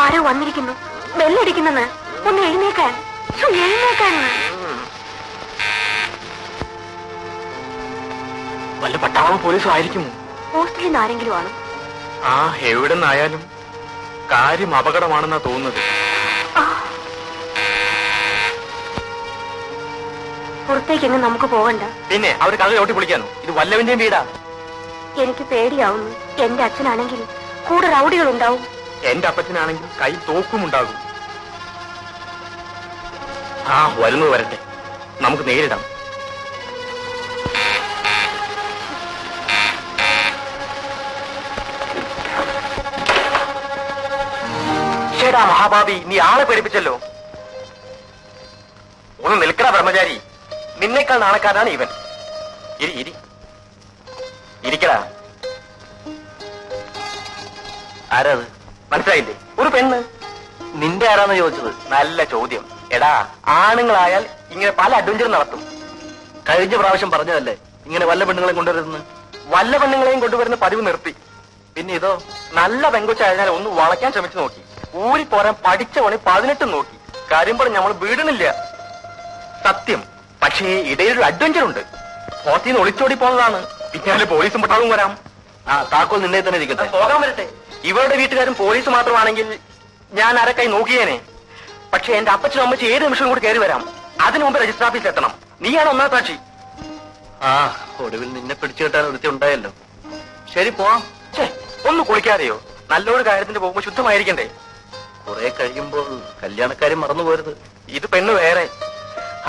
ആരോ വന്നിരിക്കുന്നു. ബെല്ലടിക്കുന്നെന്ന്. ഒന്ന് എഴുന്നേക്കാൻ. എഴുന്നേക്കാൻ. വല്ല പട്ടാളം പോലീസും ആയിരിക്കുമോ? ഹോസ്റ്റലിൽ നിന്ന് ആരെങ്കിലും ആണ്. ആ, എവിടെ നിന്നായാലും കാര്യം അപകടമാണെന്നാ തോന്നുന്നത്. പുറത്തേക്കെങ്ങും നമുക്ക് പോകണ്ട. പിന്നെ അവർ കഥ ചോട്ടി പൊളിക്കാനോ? ഇത് വല്ലവന്റെയും വീടാ. എനിക്ക് പേടിയാവുന്നു. എന്റെ അച്ഛനാണെങ്കിൽ കൂടെ റൗഡികൾ ഉണ്ടാവും. എന്റെ അപ്പച്ചനാണെങ്കിൽ കൈ തോക്കുമുണ്ടാകും. ആ, വരുന്നത് വരട്ടെ, നമുക്ക് നേരിടാം. ചേടാ മഹാഭാവി, നീ ആളെ പേടിപ്പിച്ചല്ലോ. ഒന്ന് നിൽക്കണ ബ്രഹ്മചാരി, നിന്നേക്കാൾ നാണക്കാരനാണ് ഇവൻ. ഇരിക്കടാ. ആരാത്? മനസ്സിലായില്ലേ? ഒരു പെണ്ണ്. നിന്റെ ആരാന്ന് ചോദിച്ചത്? നല്ല ചോദ്യം. എടാ, ആണുങ്ങളായാൽ ഇങ്ങനെ പല അഡ്വഞ്ചറും നടത്തും. കഴിഞ്ഞ പ്രാവശ്യം പറഞ്ഞതല്ലേ ഇങ്ങനെ വല്ല പെണ്ണുങ്ങളെയും കൊണ്ടുവരുന്നു. വല്ല പെണ്ണുങ്ങളെയും കൊണ്ടുവരുന്ന പതിവ് നിർത്തി. പിന്നെ ഇതോ, നല്ല പെങ്കൊച്ചായതിനാൽ ഒന്ന് വളയ്ക്കാൻ ശ്രമിച്ചു നോക്കി. ഊരി പോരാൻ പഠിച്ച പണി 18 നോക്കി. കാര്യം പറഞ്ഞ് നമ്മൾ വീടുന്നില്ല. സത്യം. പക്ഷേ ഇടയിലൊരു അഡ്വഞ്ചർ ഉണ്ട്. ഹോസ്റ്റലിൽ നിന്ന് ഒളിച്ചോടി പോകുന്നതാണ്. പിന്നാലെ പോലീസും പട്ടാളവും വരാം. ആ, താക്കോൽ നിന്നെ തന്നെ ഇരിക്കട്ടെ. പോകാൻ വരട്ടെ. ഇവരുടെ വീട്ടുകാരും പോലീസ് മാത്രമാണെങ്കിൽ ഞാൻ അരക്കായി നോക്കിയേനെ. പക്ഷെ എന്റെ അപ്പച്ചനും അമ്മച്ചും ഏത് നിമിഷവും കൂടി കയറി വരാം. അതിനു മുമ്പ് രജിസ്റ്റർ ഓഫീസിൽ എത്തണം. നീയാണ് ഒന്നാം സാക്ഷി. ആ, ഒടുവിൽ നിന്നെ പിടിച്ചു കെട്ടാൻ ഒരുത്തി ഉണ്ടായല്ലോ. ശരി, പോവാം. ഒന്ന് കുളിക്കാതെയോ? നല്ലൊരു കാര്യത്തിന് പോകുമ്പോ ശുദ്ധമായിരിക്കണ്ടേ? കുറെ കഴിയുമ്പോൾ കല്യാണക്കാരും മറന്നു പോരുത്. ഇത് പെണ്ണ് വേറെ.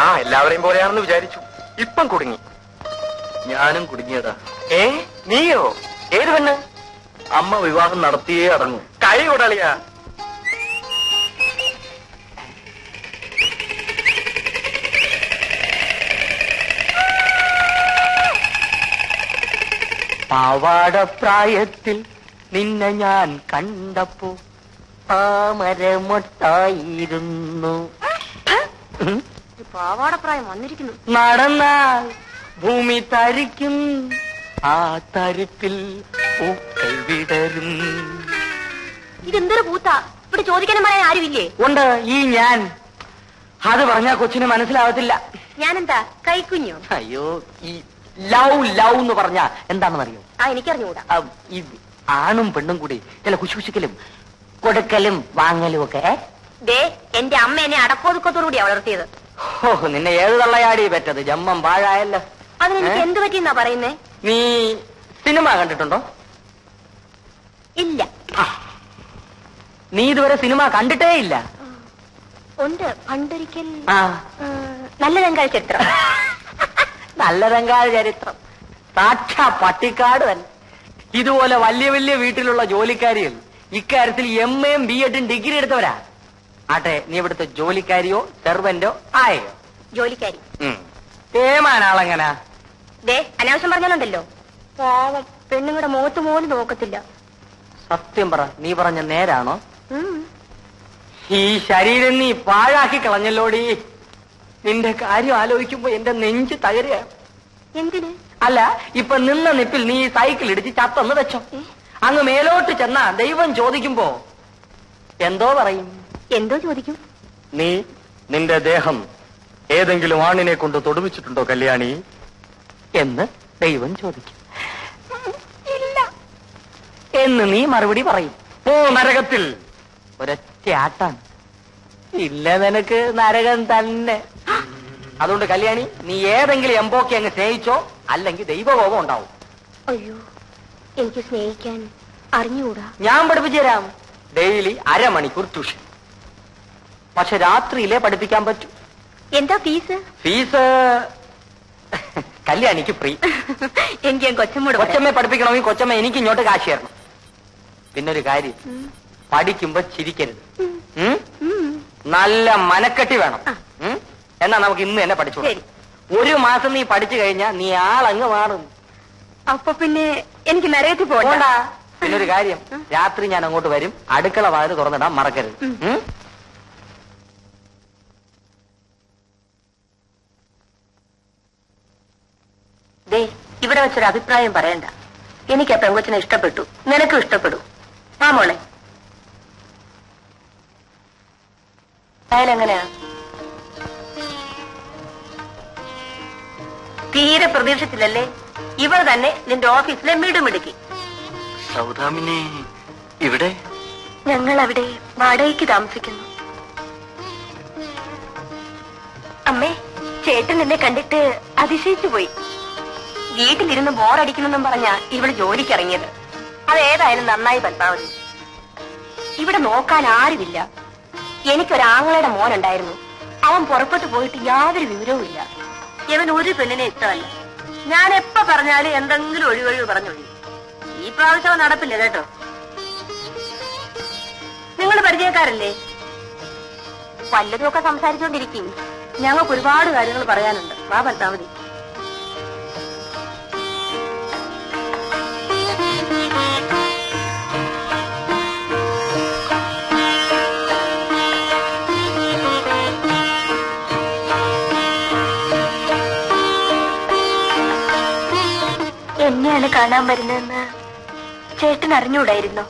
ആ, എല്ലാവരെയും പോലെയാണെന്ന് വിചാരിച്ചു. ഇപ്പം കുടുങ്ങി. ഞാനും കുടുങ്ങിയടാ. നീയോ? ഏത് പെണ്ണ്? അമ്മ വിവാഹം നടത്തിയേ അടങ്ങും. കൈ കൊടളിയാ. പാവാടപ്രായത്തിൽ നിന്നെ ഞാൻ കണ്ടപ്പോ താമരമൊട്ടായിരുന്നു. പാവാടപ്രായം വന്നിരിക്കുന്നു. നടന്നാൽ ഭൂമി തരിക്കും, ആ തരിപ്പിൽ പൂക്കൾ വിടരും. ഇതെന്തൊരു പൂത്താ? ഇവിടെ ചോദിക്കാനും പറയാൻ ആരുമില്ലേ? ഉണ്ട്, ഈ ഞാൻ. അത് പറഞ്ഞാ കൊച്ചിന് മനസ്സിലാവത്തില്ല. ഞാനെന്താ കൈക്കുഞ്ഞോ? അയ്യോ, ഈ ലവ് ലവ് എന്ന് പറഞ്ഞാ എന്താണെന്നറിയോ? ആ, എനിക്കറിഞ്ഞൂടാ. ഈ ആണും പെണ്ണും കൂടി ചില കുശുകുശുക്കലും കൊടുക്കലും വാങ്ങലും ഒക്കെ. ദേ, എന്റെ അമ്മ എന്നെ അടക്കോതുക്കത്തോടുകൂടിയാ വളർത്തിയത്. ഓ, നിന്നെ ഏത് തള്ളയാടി പറ്റത്? ജമ്മം പാഴായല്ലോ. അതിനെനിക്ക് എന്ത് പറ്റിയെന്നാ പറയുന്നേ? നീ സിനിമ കണ്ടിട്ടുണ്ടോ? ഇല്ല. നീ ഇതുവരെ സിനിമ കണ്ടിട്ടേ ഇല്ല? ഉണ്ട്, പണ്ടൊരിക്കൽ. നല്ലതെങ്കാൽ ചരിത്രം. നല്ലതെങ്കാൽ ചരിത്രം സാക്ഷാ പട്ടിക്കാട് തന്നെ. ഇതുപോലെ വലിയ വലിയ വീട്ടിലുള്ള ജോലിക്കാരികൾ ഇക്കാര്യത്തിൽ MA യും BEd ഡിഗ്രി എടുത്തവരാ. ആട്ടെ, നീ ഇവിടുത്തെ ജോലിക്കാരിയോ സെർവന്റോ ആയോ? ജോലിക്കാരി. ഏമാനാളെങ്ങനാ? ദേ, അനാവശ്യം പറഞ്ഞാലുണ്ടല്ലോ. പാവം, പെണ്ണുങ്ങളുടെ മുഖത്ത് പോലും നോക്കത്തില്ല. സത്യം പറ, നീ പറഞ്ഞ നേരാണോ? ഈ ശരീരം നീ പാഴാക്കി കളഞ്ഞല്ലോടി. നിന്റെ കാര്യം ആലോചിക്കുമ്പോ എന്റെ നെഞ്ച് തകരുക. എന്തിന്? അല്ല, ഇപ്പൊ നിന്ന നിപ്പിൽ നീ സൈക്കിൾ ഇടിച്ച് ചത്തെന്ന് വെച്ചോ. അങ്ങ് മേലോട്ട് ചെന്നാ ദൈവം ചോദിക്കുമ്പോ എന്തോ പറയും? എന്തോ ചോദിക്കും? നീ നിന്റെ ദേഹം ഏതെങ്കിലും ആണിനെ കൊണ്ട് തൊടുവിച്ചിട്ടുണ്ടോ കല്യാണി എന്ന് ദൈവം ചോദിക്കും. ഇല്ല എന്ന് നീ മറുപടി പറയും. ഓ, നരകത്തിൽ ഒരൊറ്റ ആട്ടാണ്. ഇല്ല, നിനക്ക് നരകം തന്നെ. അതുകൊണ്ട് കല്യാണി, നീ ഏതെങ്കിലും എംബോക്കെ അങ്ങ് സ്നേഹിച്ചോ, അല്ലെങ്കിൽ ദൈവകോപം ഉണ്ടാവും. അയ്യോ, എനിക്ക് സ്നേഹിക്കാൻ അറിഞ്ഞുകൂടാ. ഞാൻ പഠിപ്പിച്ചു തരാം. ഡെയിലി അരമണിക്കൂർ ട്യൂഷൻ. പക്ഷെ രാത്രിയിലേ പഠിപ്പിക്കാൻ പറ്റൂ. എന്താ ഫീസ്? Fees കല്യാണിക്ക് free. എനിക്ക് കൊച്ചമ്മയെ പഠിപ്പിക്കണമെങ്കിൽ കൊച്ചമ്മ എനിക്ക് ഇങ്ങോട്ട് കാശ് തരണം. പിന്നൊരു കാര്യം, പഠിക്കുമ്പോ ചിരിക്കരുത്. നല്ല മനക്കെട്ടി വേണം. എന്നാ നമുക്ക് ഇന്ന് തന്നെ പഠിച്ചു. 1 മാസം നീ പഠിച്ചു കഴിഞ്ഞാ നീ ആളങ്ങ് മാറും. അപ്പൊ പിന്നെ എനിക്ക് നരകത്തിൽ പോകണ്ട. പിന്നൊരു കാര്യം, രാത്രി ഞാൻ അങ്ങോട്ട് വരും. അടുക്കള വാതിൽ തുറന്നിടാൻ മറക്കരുത്. ദേ, ഇവിടെ വെച്ചൊരു അഭിപ്രായം പറയണ്ട. എനിക്ക് ആ പെങ്കൊച്ചിനെ ഇഷ്ടപ്പെട്ടു, നിനക്കും ഇഷ്ടപ്പെടും. ആ മോളെ, അയാളെങ്ങനെയാ? തീരെ പ്രതീക്ഷിച്ചില്ലല്ലേ? ഇവൾ തന്നെ നിന്റെ ഓഫീസിലെ മിടുമിടുക്കി. സൗദാമിനെ ഇവിടെ? ഞങ്ങൾ അവിടെ വാടകയ്ക്ക് താമസിക്കുന്നു. അമ്മേ, ചേട്ടൻ എന്നെ കണ്ടിട്ട് അതിശയിച്ചു പോയി. വീട്ടിലിരുന്ന് ബോറടിക്കുന്നെന്നും പറഞ്ഞ ഇവള് ജോലിക്കിറങ്ങിയത്. അതേതായാലും നന്നായി പത്മാവതി. ഇവിടെ നോക്കാൻ ആരുമില്ല. എനിക്കൊരാങ്ങളുടെ മോനുണ്ടായിരുന്നു. അവൻ പുറപ്പെട്ടു പോയിട്ട് യാതൊരു വിവരവും ഇല്ല. ഇവൻ ഒരു പെണ്ണിനെ ഇഷ്ടമല്ല. ഞാൻ എപ്പോ പറഞ്ഞാലും എന്തെങ്കിലും ഒഴിവൊഴിവ് പറഞ്ഞൊഴി. ഈ പ്രാവശ്യം നടപ്പില്ല കേട്ടോ. നിങ്ങൾ പരിചയക്കാരല്ലേ? വല്ലതുമൊക്കെ സംസാരിച്ചുകൊണ്ടിരിക്കും. ഞങ്ങൾക്ക് ഒരുപാട് കാര്യങ്ങൾ പറയാനുണ്ട്. വാ പത്മാവതി. എന്നെയാണ് കാണാൻ വരുന്നതെന്ന് ചേട്ടൻ അറിഞ്ഞൂടായിരുന്നോ?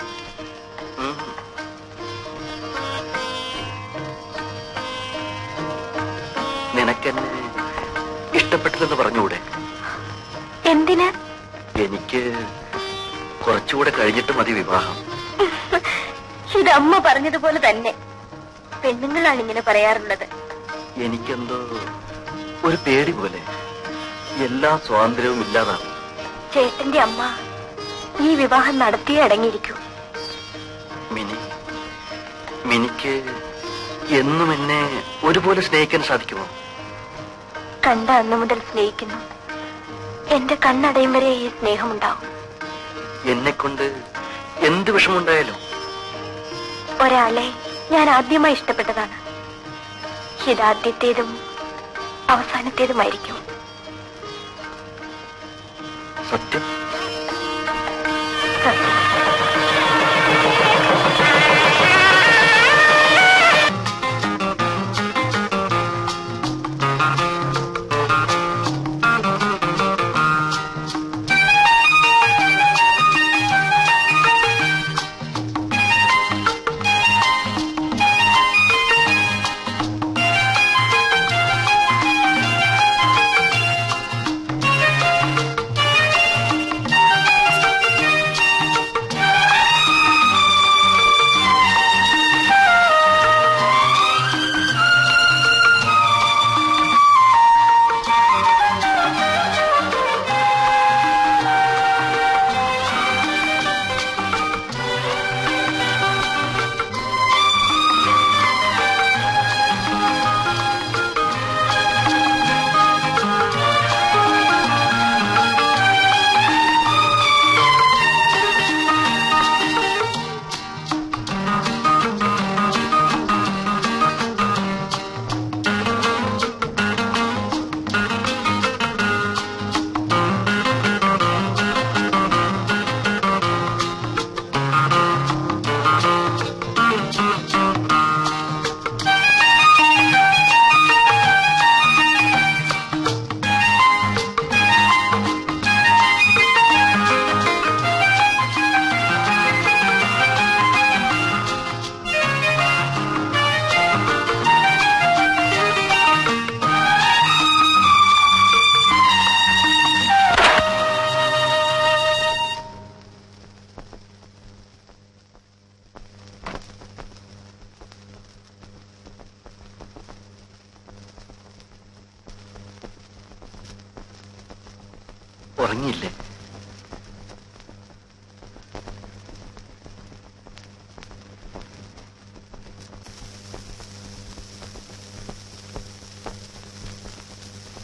നിനക്കെന്നെ ഇഷ്ടപ്പെട്ടില്ലെന്ന് പറഞ്ഞൂടെ? എന്തിന്? എനിക്ക് കുറച്ചുകൂടെ കഴിഞ്ഞിട്ട് മതി വിവാഹം. ഇതമ്മ പറഞ്ഞതുപോലെ തന്നെ. പെണ്ണുങ്ങളാണ് ഇങ്ങനെ പറയാറുള്ളത്. എനിക്കെന്തോ ഒരു പേടി പോലെ. എല്ലാ സ്വാതന്ത്ര്യവും ഇല്ലാതാണ്. ചേട്ടന്റെ അമ്മ ഈ വിവാഹം നടത്തിയേ അടങ്ങിയിരിക്കൂ. മിനിക്ക് എന്നും എന്നെ ഒരുപോലെ സ്നേഹിക്കാൻ സാധിക്കുമോ? കണ്ട അന്നു മുതൽ സ്നേഹിക്കുന്നു. എന്റെ കണ്ണടയും വരെ ഈ സ്നേഹമുണ്ടാവും. എന്നെക്കൊണ്ട് എന്ത് വിഷമുണ്ടായാലും ഒരാളെ ഞാൻ ആദ്യമായി ഇഷ്ടപ്പെട്ടതാണ്. ഇതാദ്യത്തേതും അവസാനത്തേതുമായിരിക്കും. സത്യം. ഉറങ്ങിയില്ലേ?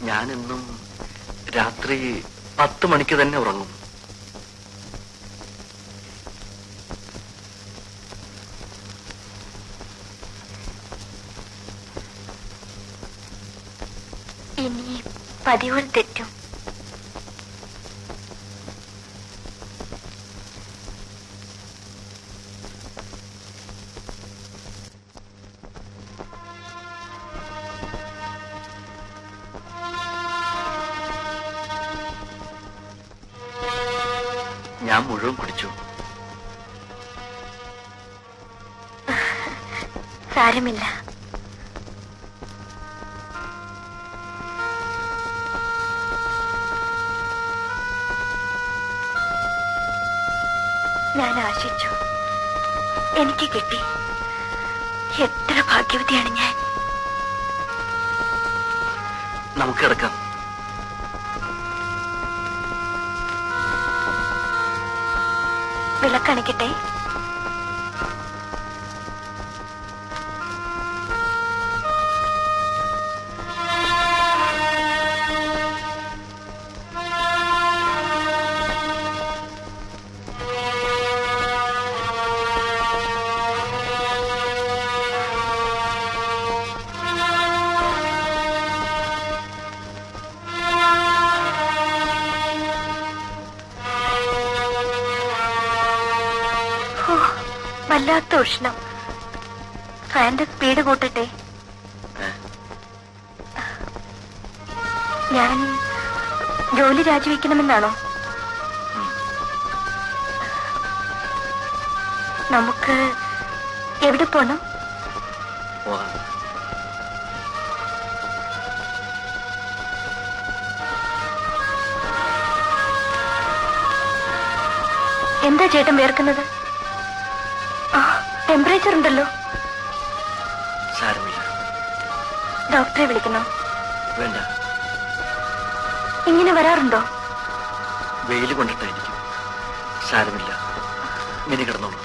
ഞാനെന്നും രാത്രി 10 മണിക്ക് തന്നെ ഉറങ്ങും. ഇനി പതിവുകൾ തെറ്റും. ഞാൻ മുഴുവൻ കുടിച്ചു. സാരമില്ല, ഞാൻ ആശിച്ചു, എനിക്ക് കിട്ടി. എത്ര ഭാഗ്യവതിയാണ് ഞാൻ. നമുക്ക് കിടക്കാം. വിളക്കണിക്കട്ടെ? വല്ലാത്ത ഉഷ്ണം. ഫാന്റെ സ്പീഡ് കൂട്ടട്ടെ? ഞാൻ ജോലി രാജിവെക്കണമെന്നാണോ? നമുക്ക് എവിടെ പോണം? എന്താ ചേട്ടൻ വേർക്കുന്നത്? ടെമ്പറേച്ചർ ഉണ്ടല്ലോ. സാരമില്ല. ഡോക്ടറെ വിളിക്കണോ? വേണ്ട. ഇങ്ങനെ വരാറുണ്ടോ? വെയിൽ കൊണ്ടിട്ടായിരിക്കും. സാരമില്ല, ഇനി കിടന്നോളൂ.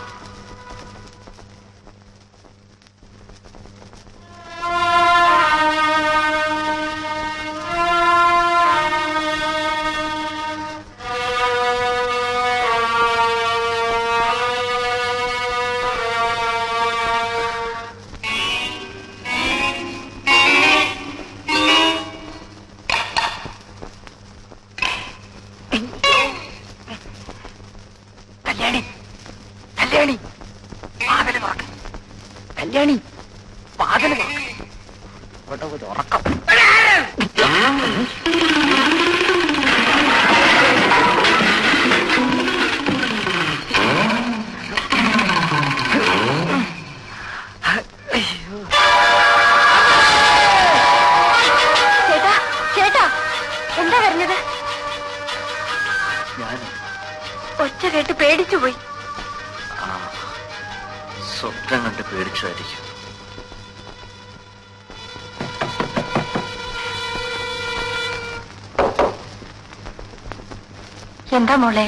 കല്യാണി, വാതില് തുറക്ക്. ഇവിടെ ഒരു ഉറക്കം. ചേട്ടാ, ചേട്ടാ, എന്താ പറഞ്ഞത്? ഞാൻ ഒച്ച കേട്ട് പേടിച്ചുപോയി. സ്വപ്നം കണ്ട് പേടിച്ചതായിരിക്കും. എന്താ മോളെ?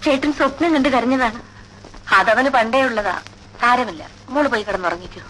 ചേട്ടൻ സ്വപ്നം കണ്ട് കരഞ്ഞതാണ്. അതവന് പണ്ടേ ഉള്ളതാ. സാരമില്ല, മോള് പോയി കിടന്നുറങ്ങിക്കോ.